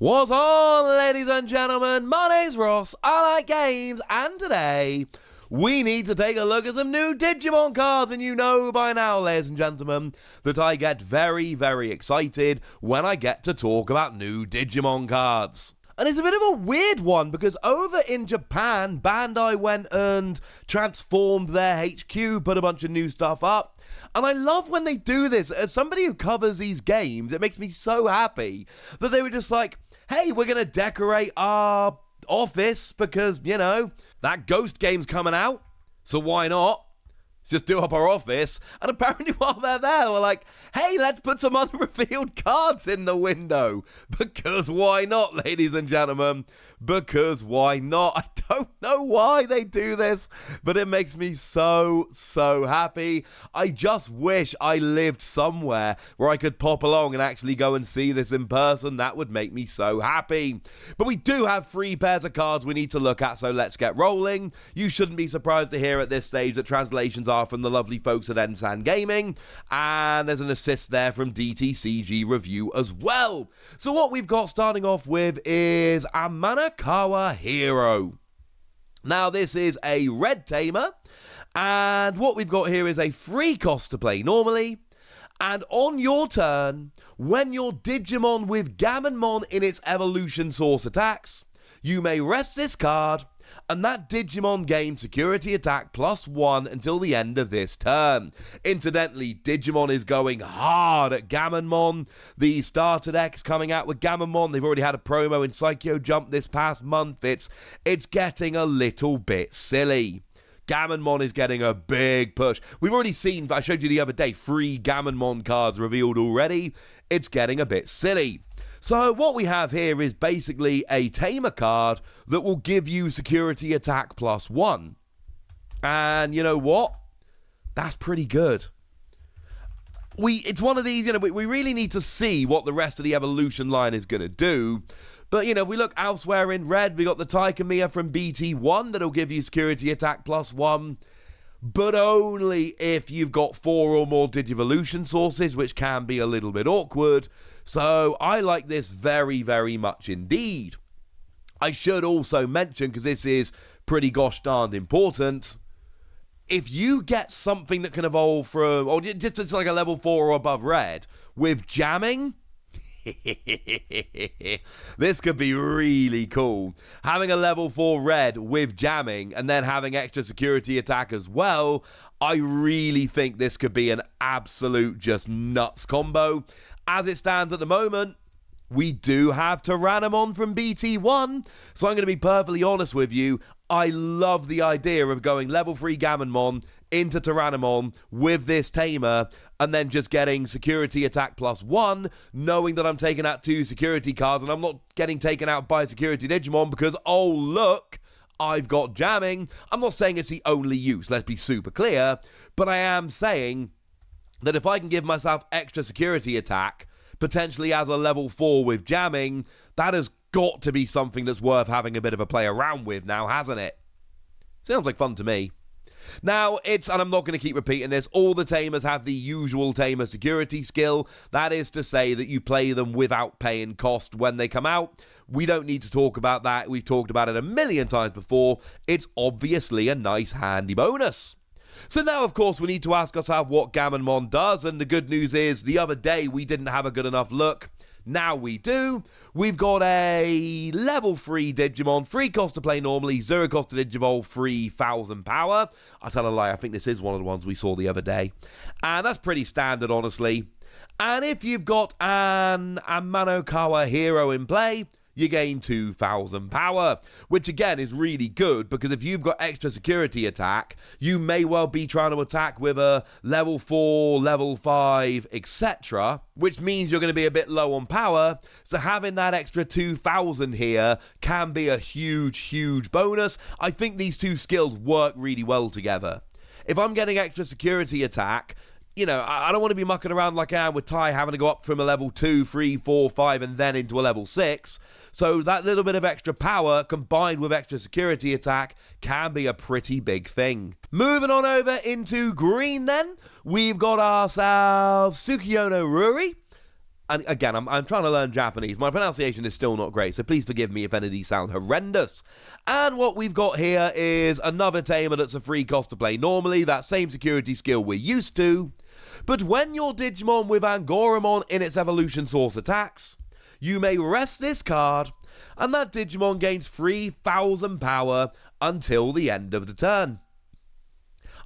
What's on, ladies and gentlemen? My name's Ross, I like games, and today we need to take a look at some new Digimon cards, and you know by now, ladies and gentlemen, that I get very, very excited when I get to talk about new Digimon cards. And it's a bit of a weird one, because over in Japan, Bandai went and transformed their HQ, put a bunch of new stuff up. And I love when they do this. As somebody who covers these games, it makes me so happy that they were just like, hey, we're going to decorate our office because, you know, that Ghost game's coming out. So why not? Just do up our office. And apparently while they're there, we're like, hey, let's put some unrevealed cards in the window. Because why not, ladies and gentlemen? Because why not? I don't know why they do this, but it makes me so happy. I just wish I lived somewhere where I could pop along and actually go and see this in person. That would make me so happy. But we do have 3 pairs of cards we need to look at, so let's get rolling. You shouldn't be surprised to hear at this stage that translations are from the lovely folks at Ensan Gaming, and there's an assist there from DTCG Review as well. So what we've got starting off with is AMANORAWA Hiiro. Now this is a red tamer, and what we've got here is a free cost to play normally, and on your turn, when your Digimon with Gammonmon in its evolution source attacks, you may rest this card, and that Digimon gains security attack +1 until the end of this turn. Incidentally, Digimon is going hard at Gammonmon. The starter deck's coming out with Gammonmon. They've already had a promo in Psycho Jump this past month. It's getting a little bit silly. Gammonmon is getting a big push. We've already seen, I showed you the other day, 3 Gammonmon cards revealed already. It's getting a bit silly. So what we have here is basically a tamer card that will give you security attack +1. And you know what? That's pretty good. It's one of these, we really need to see what the rest of the evolution line is going to do. But, if we look elsewhere in red, we got the Taikamiya from BT1 that'll give you security attack +1. But only if you've got 4 or more Digivolution sources, which can be a little bit awkward. So I like this very, very much indeed. I should also mention, because this is pretty gosh darned important, if you get something that can evolve from, or just like a level 4 or above red, with jamming, this could be really cool. Having a level 4 red with jamming and then having extra security attack as well, I really think this could be an absolute just nuts combo. As it stands at the moment, we do have Jyarimon from BT1, so I'm going to be perfectly honest with you. I love the idea of going level 3 Gammonmon into Jyarimon with this tamer and then just getting security attack +1, knowing that I'm taking out 2 security cards and I'm not getting taken out by a security Digimon because, oh look, I've got jamming. I'm not saying it's the only use, let's be super clear, but I am saying that if I can give myself extra security attack, potentially as a level 4 with jamming, that has got to be something that's worth having a bit of a play around with now, hasn't it? Sounds like fun to me. Now, and I'm not going to keep repeating this, all the tamers have the usual tamer security skill. That is to say that you play them without paying cost when they come out. We don't need to talk about that. We've talked about it a million times before. It's obviously a nice handy bonus. So now, of course, we need to ask ourselves what Gammonmon does, and the good news is the other day we didn't have a good enough look. Now we do. We've got a level 3 Digimon, free cost to play normally, 0 cost to Digivolve, 3,000 power. I tell a lie, I think this is one of the ones we saw the other day. And that's pretty standard, honestly. And if you've got an AMANORAWA Hiiro in play, you gain 2,000 power, which again is really good because if you've got extra security attack, you may well be trying to attack with a level 4, level 5, etc., which means you're going to be a bit low on power, so having that extra 2,000 here can be a huge bonus. I think these 2 skills work really well together. If I'm getting extra security attack, I don't want to be mucking around like I am with Tai, having to go up from a level 2, 3, 4, 5, and then into a level 6. So that little bit of extra power combined with extra security attack can be a pretty big thing. Moving on over into green then, we've got ourselves Tsukuyono Ruri. And again, I'm trying to learn Japanese. My pronunciation is still not great, so please forgive me if any of these sound horrendous. And what we've got here is another tamer that's a free cost to play normally, that same security skill we're used to. But when your Digimon with Angoramon in its evolution source attacks, you may rest this card, and that Digimon gains 3,000 power until the end of the turn.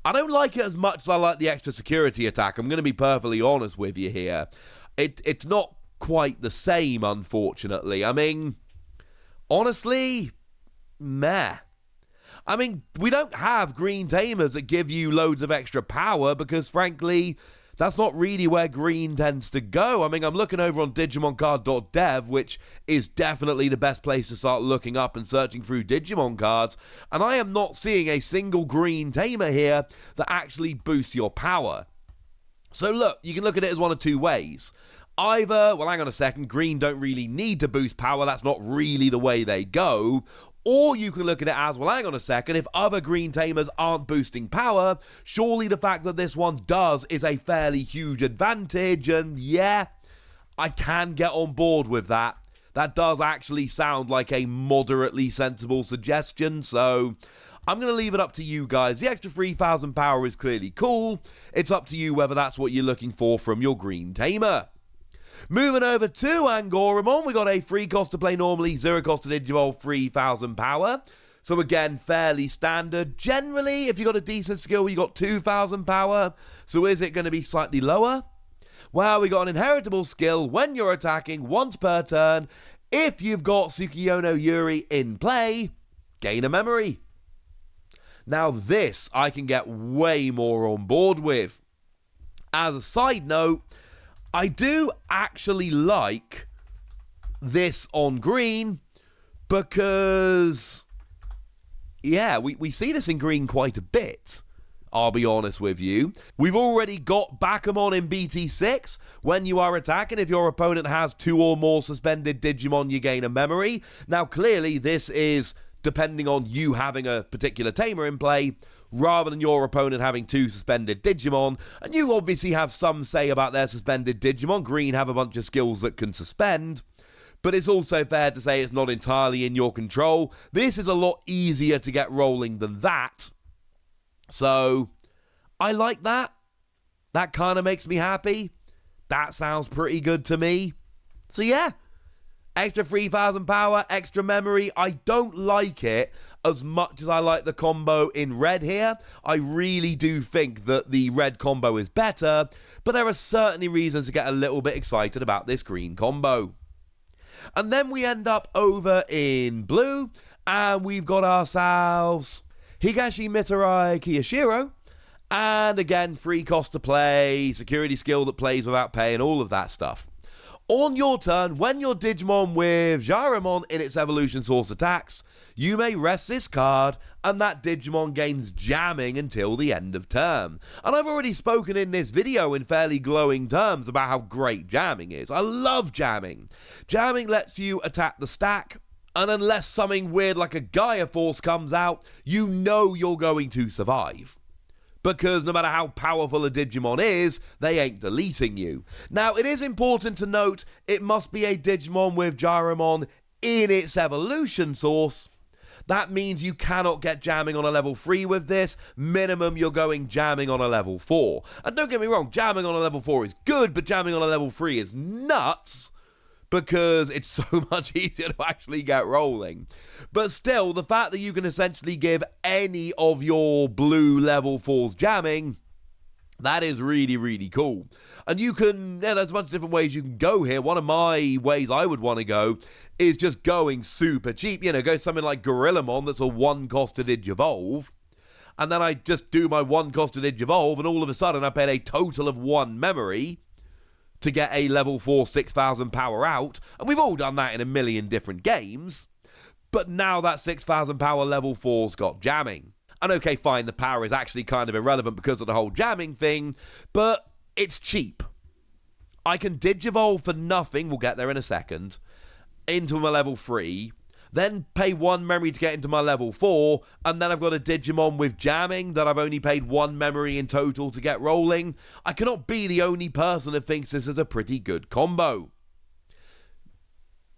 I don't like it as much as I like the extra security attack. I'm going to be perfectly honest with you here. It's not quite the same, unfortunately. I mean, honestly, meh. I mean, we don't have green tamers that give you loads of extra power because, frankly, that's not really where green tends to go. I mean, I'm looking over on DigimonCard.dev, which is definitely the best place to start looking up and searching through Digimon cards, and I am not seeing a single green tamer here that actually boosts your power. So look, you can look at it as one of two ways. Either, well, hang on a second, green don't really need to boost power, that's not really the way they go. Or you can look at it as, well, hang on a second, if other green tamers aren't boosting power, surely the fact that this one does is a fairly huge advantage, and yeah, I can get on board with that. That does actually sound like a moderately sensible suggestion, so I'm going to leave it up to you guys. The extra 3,000 power is clearly cool. It's up to you whether that's what you're looking for from your green tamer. Moving over to Angoramon, we got a free cost to play normally, 0 cost to Digivolve, 3,000 power. So again, fairly standard. Generally, if you got a decent skill, you got 2,000 power. So is it going to be slightly lower? Well, we got an inheritable skill when you're attacking once per turn. If you've got Tsukuyono Yuri in play, gain a memory. Now this I can get way more on board with. As a side note, I do actually like this on green because, yeah, we see this in green quite a bit, I'll be honest with you. We've already got Bakamon in BT6. When you are attacking, if your opponent has 2 or more suspended Digimon, you gain a memory. Now, clearly, this is depending on you having a particular tamer in play, rather than your opponent having 2 suspended Digimon, and you obviously have some say about their suspended Digimon. Green have a bunch of skills that can suspend, but it's also fair to say it's not entirely in your control. This is a lot easier to get rolling than that, so I like that. That kind of makes me happy. That sounds pretty good to me. So yeah, extra 3,000 power, extra memory. I don't like it as much as I like the combo in red here. I really do think that the red combo is better, but there are certainly reasons to get a little bit excited about this green combo. And then we end up over in blue, and we've got ourselves Higashi Mitarai Kiyashiro, and again, free cost to play, security skill that plays without paying, all of that stuff. On your turn, when your Digimon with Jyarimon in its evolution source attacks, you may rest this card, and that Digimon gains jamming until the end of turn. And I've already spoken in this video in fairly glowing terms about how great jamming is. I love jamming. Jamming lets you attack the stack, and unless something weird like a Gaia Force comes out, you know you're going to survive. Because no matter how powerful a Digimon is, they ain't deleting you. Now, it is important to note, it must be a Digimon with Jyarimon in its evolution source. That means you cannot get jamming on a level 3 with this. Minimum, you're going jamming on a level 4. And don't get me wrong, jamming on a level 4 is good, but jamming on a level 3 is nuts, because it's so much easier to actually get rolling. But still, the fact that you can essentially give any of your blue level 4s jamming, that is really, really cool. And you can, there's a bunch of different ways you can go here. One of my ways I would want to go is just going super cheap. You know, go something like Gorillamon that's a 1-costed Digivolve. And then I just do my 1-costed Digivolve, and all of a sudden I paid a total of 1 memory to get a level 4 6,000 power out, and we've all done that in a million different games, but now that 6,000 power level 4's got jamming. And okay, fine, the power is actually kind of irrelevant because of the whole jamming thing, but it's cheap. I can Digivolve for nothing, we'll get there in a second, into my level 3, then pay 1 memory to get into my level 4, and then I've got a Digimon with jamming that I've only paid 1 memory in total to get rolling. I cannot be the only person that thinks this is a pretty good combo.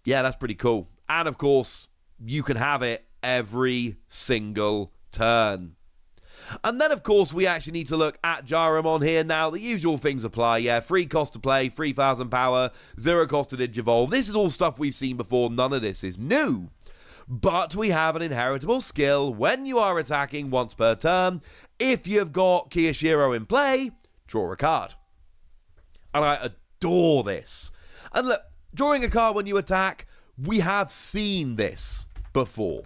Yeah, that's pretty cool. And of course, you can have it every single turn. And then, of course, we actually need to look at Jyarimon here now. The usual things apply, yeah. Free cost to play, 3,000 power, 0 cost to Digivolve. This is all stuff we've seen before. None of this is new. But we have an inheritable skill when you are attacking once per turn. If you've got Hiiro in play, draw a card. And I adore this. And look, drawing a card when you attack, we have seen this before.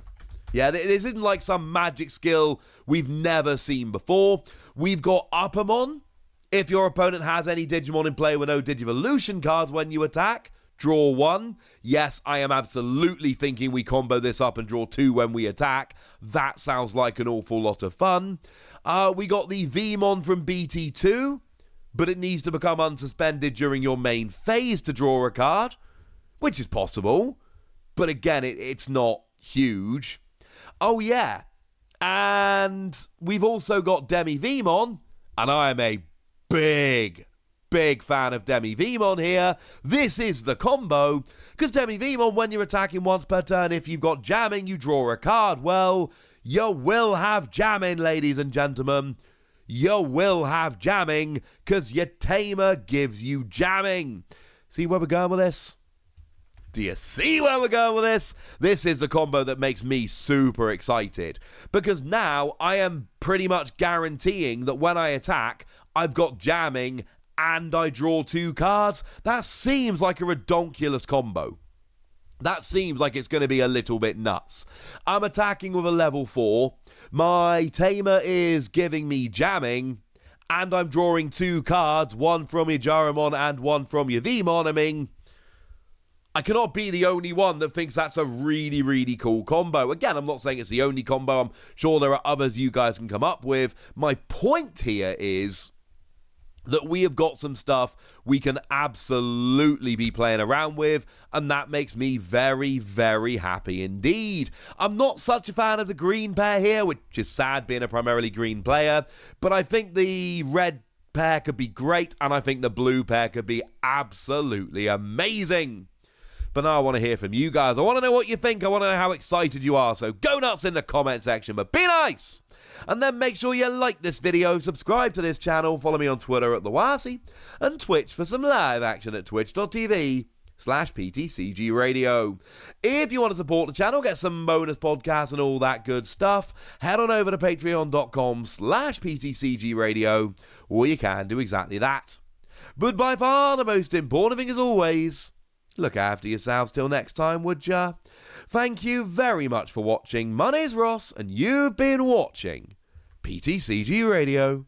Yeah, this isn't like some magic skill we've never seen before. We've got Uppermon. If your opponent has any Digimon in play with no Digivolution cards when you attack, draw 1. Yes, I am absolutely thinking we combo this up and draw 2 when we attack. That sounds like an awful lot of fun. We got the Vmon from BT2, but it needs to become unsuspended during your main phase to draw a card, which is possible. But again, it's not huge. Oh, yeah. And we've also got Demi Vmon, and I am a big fan of Demi Vmon here. This is the combo, because Demi Vmon, when you're attacking once per turn, if you've got jamming, you draw a card. Well, you will have jamming, ladies and gentlemen. You will have jamming, because your tamer gives you jamming. See where we're going with this? Do you see where we're going with this? This is the combo that makes me super excited, because now I am pretty much guaranteeing that when I attack, I've got jamming and I draw 2 cards. That seems like a redonkulous combo. That seems like it's going to be a little bit nuts. I'm attacking with a level 4. My tamer is giving me jamming, and I'm drawing 2 cards, one from your Jyarimon and one from your Vmon. I mean, I cannot be the only one that thinks that's a really, really cool combo. Again, I'm not saying it's the only combo. I'm sure there are others you guys can come up with. My point here is that we have got some stuff we can absolutely be playing around with, and that makes me very, very happy indeed. I'm not such a fan of the green pair here, which is sad being a primarily green player, but I think the red pair could be great, and I think the blue pair could be absolutely amazing. But now I want to hear from you guys. I want to know what you think. I want to know how excited you are. So go nuts in the comment section, but be nice. And then make sure you like this video, subscribe to this channel, follow me on Twitter at TheWasi, and Twitch for some live action at twitch.tv/PTCG Radio. If you want to support the channel, get some bonus podcasts and all that good stuff, head on over to patreon.com/PTCG Radio, or you can do exactly that. But by far the most important thing is always, look after yourselves till next time, would ya? Thank you very much for watching. My name's Ross, and you've been watching PTCG Radio.